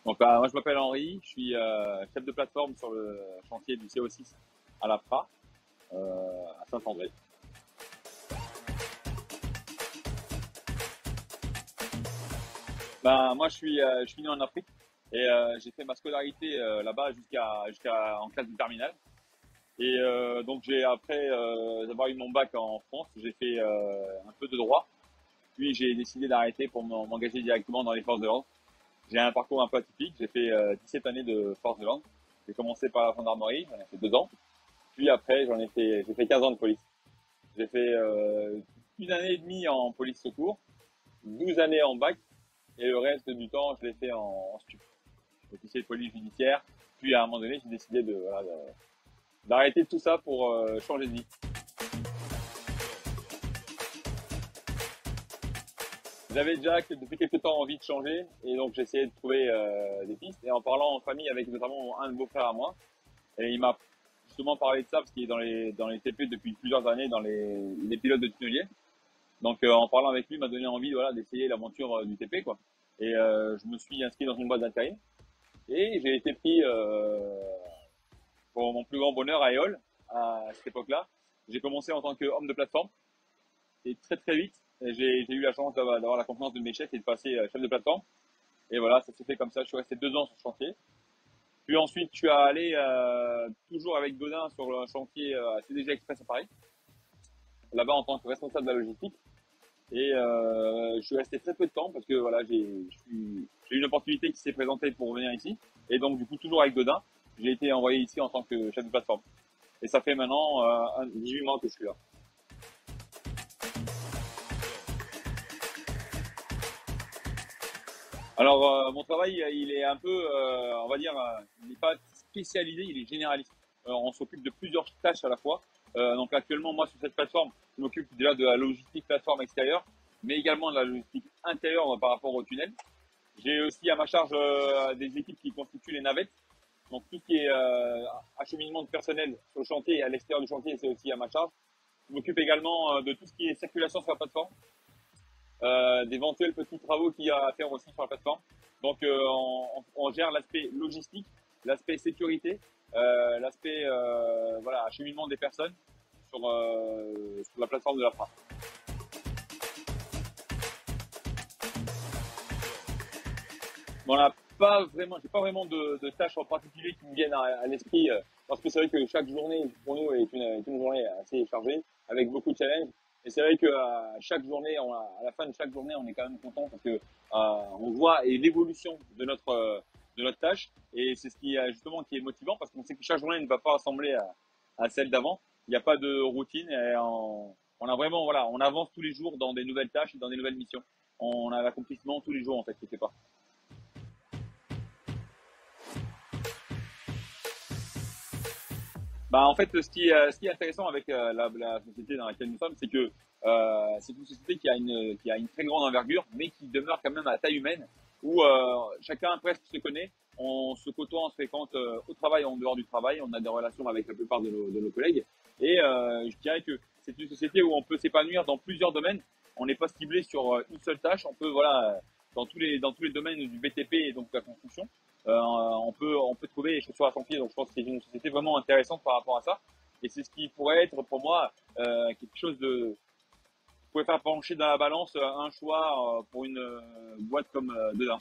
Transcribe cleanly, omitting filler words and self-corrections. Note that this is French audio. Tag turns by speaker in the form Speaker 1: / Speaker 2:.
Speaker 1: Donc, moi, je m'appelle Henri, je suis chef de plateforme sur le chantier du CO6 à la FRA, à Saint-André. Moi, je suis né en Afrique et j'ai fait ma scolarité là-bas jusqu'à en classe de terminale. Et donc, j'ai après avoir eu mon bac en France, j'ai fait un peu de droit. Puis, j'ai décidé d'arrêter pour m'engager directement dans les forces de l'ordre. J'ai un parcours un peu atypique. J'ai fait 17 années de force de l'ordre. J'ai commencé par la gendarmerie, j'en ai fait 2 ans. Puis après, j'ai fait 15 ans de police. J'ai fait 1 année et demie en police secours, 12 années en bac, et le reste du temps, je l'ai fait en stup, officier de police judiciaire. Puis à un moment donné, j'ai décidé d'arrêter tout ça pour changer de vie. J'avais déjà depuis quelques temps envie de changer, et donc j'ai essayé de trouver des pistes. Et en parlant en famille avec notamment un de beaux frères à moi, et il m'a justement parlé de ça parce qu'il est dans les TP depuis plusieurs années, dans les pilotes de tunnelier. Donc en parlant avec lui, il m'a donné envie voilà, d'essayer l'aventure du TP, quoi. Et je me suis inscrit dans une boîte d'intérim et j'ai été pris pour mon plus grand bonheur à Eole à cette époque-là. J'ai commencé en tant qu'homme de plateforme et très très vite, j'ai eu la chance d'avoir la confiance de mes chefs et de passer chef de plateforme. Et voilà, ça s'est fait comme ça. Je suis resté 2 ans sur le chantier. Puis ensuite, je suis allé toujours avec Godin sur le chantier CDG Express à Paris, là-bas en tant que responsable de la logistique. Et je suis resté très peu de temps parce que voilà, j'ai eu une opportunité qui s'est présentée pour venir ici. Et donc du coup, toujours avec Godin, j'ai été envoyé ici en tant que chef de plateforme. Et ça fait maintenant 18 mois que je suis là. Alors mon travail, il est un peu, on va dire, il n'est pas spécialisé, il est généraliste. On s'occupe de plusieurs tâches à la fois. Donc actuellement, moi sur cette plateforme, je m'occupe déjà de la logistique plateforme extérieure, mais également de la logistique intérieure par rapport au tunnel. J'ai aussi à ma charge des équipes qui constituent les navettes. Donc tout ce qui est acheminement de personnel sur le chantier et à l'extérieur du chantier, c'est aussi à ma charge. Je m'occupe également de tout ce qui est circulation sur la plateforme, d'éventuels petits travaux qu'il y a à faire aussi sur la plateforme. Donc on gère l'aspect logistique, l'aspect sécurité, l'aspect voilà, acheminement des personnes sur la plateforme de la FRA. On n'a pas vraiment, j'ai pas vraiment de tâches en particulier qui me viennent à l'esprit, parce que c'est vrai que chaque journée pour nous est une journée assez chargée, avec beaucoup de challenges. Et c'est vrai que chaque journée, à la fin de chaque journée, on est quand même content parce que on voit l'évolution de notre tâche, et c'est ce qui justement qui est motivant parce qu'on sait que chaque journée ne va pas ressembler à celle d'avant. Il n'y a pas de routine et on a vraiment voilà, on avance tous les jours dans des nouvelles tâches et dans des nouvelles missions. On a l'accomplissement tous les jours en fait quelque part. En fait, ce qui est intéressant avec la société dans laquelle nous sommes, c'est que c'est une société qui a une très grande envergure, mais qui demeure quand même à taille humaine, où chacun presque se connaît, on se côtoie, on se fréquente au travail, en dehors du travail, on a des relations avec la plupart de nos collègues, et je dirais que c'est une société où on peut s'épanouir dans plusieurs domaines. On n'est pas ciblé sur une seule tâche, on peut voilà dans tous les domaines du BTP et donc de la construction on peut trouver les chaussures à son pied. Donc je pense que c'est une société vraiment intéressante par rapport à ça. Et c'est ce qui pourrait être pour moi quelque chose de qui pourrait faire pencher dans la balance un choix pour une boîte comme Dedin.